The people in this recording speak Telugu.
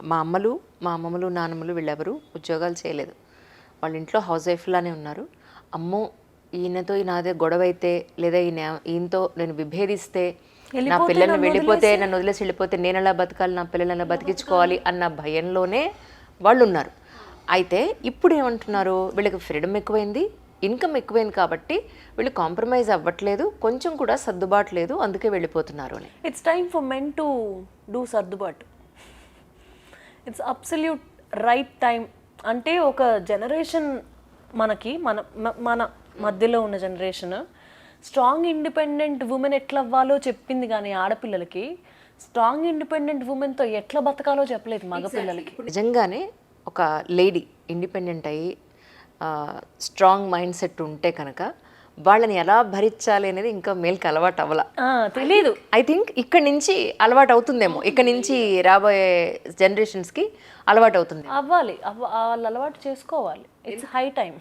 మా అమ్మలు మా అమ్మమ్మలు నాన్నమ్మలు వీళ్ళెవరు ఉద్యోగాలు చేయలేదు. వాళ్ళ ఇంట్లో హౌస్ వైఫ్లానే ఉన్నారు. అమ్మో ఈయనతో నాదే గొడవ అయితే లేదా ఈయనతో నేను విభేదిస్తే నా పిల్లల్ని వెళ్ళిపోతే నన్ను వదిలేసి వెళ్ళిపోతే నేను ఎలా బతకాలి, నా పిల్లల్ని ఎలా బతికించుకోవాలి అన్న భయంలోనే వాళ్ళు ఉన్నారు. అయితే ఇప్పుడు ఏమంటున్నారు, వీళ్ళకి ఫ్రీడమ్ ఎక్కువైంది, ఇన్కమ్ ఎక్కువైంది కాబట్టి వీళ్ళు కాంప్రమైజ్ అవ్వట్లేదు, కొంచెం కూడా సర్దుబాటు లేదు, అందుకే వెళ్ళిపోతున్నారు అని. It's time for men to do సర్దుబాటు. It's absolute right time. అంటే ఒక జనరేషన్ మనకి మన మన మధ్యలో ఉన్న జనరేషన్ స్ట్రాంగ్ ఇండిపెండెంట్ ఉమెన్ ఎట్లా అవ్వాలో చెప్పింది, కానీ ఆడపిల్లలకి స్ట్రాంగ్ ఇండిపెండెంట్ ఉమెన్తో ఎట్లా బతకాలో చెప్పలేదు మగపిల్లలకి. నిజంగానే ఒక లేడీ ఇండిపెండెంట్ అయ్యి స్ట్రాంగ్ మైండ్ సెట్ ఉంటే కనుక వాళ్ళని ఎలా భరించాలి అనేది ఇంకా మేల్కి అలవాటు అవ్వాల తెలీదు. ఐ థింక్ ఇక్కడి నుంచి అలవాటు అవుతుందేమో, ఇక్కడి నుంచి రాబోయే జనరేషన్స్కి అలవాటు అవుతుంది. అవ్వాలి, వాళ్ళు అలవాటు చేసుకోవాలి. It's high time.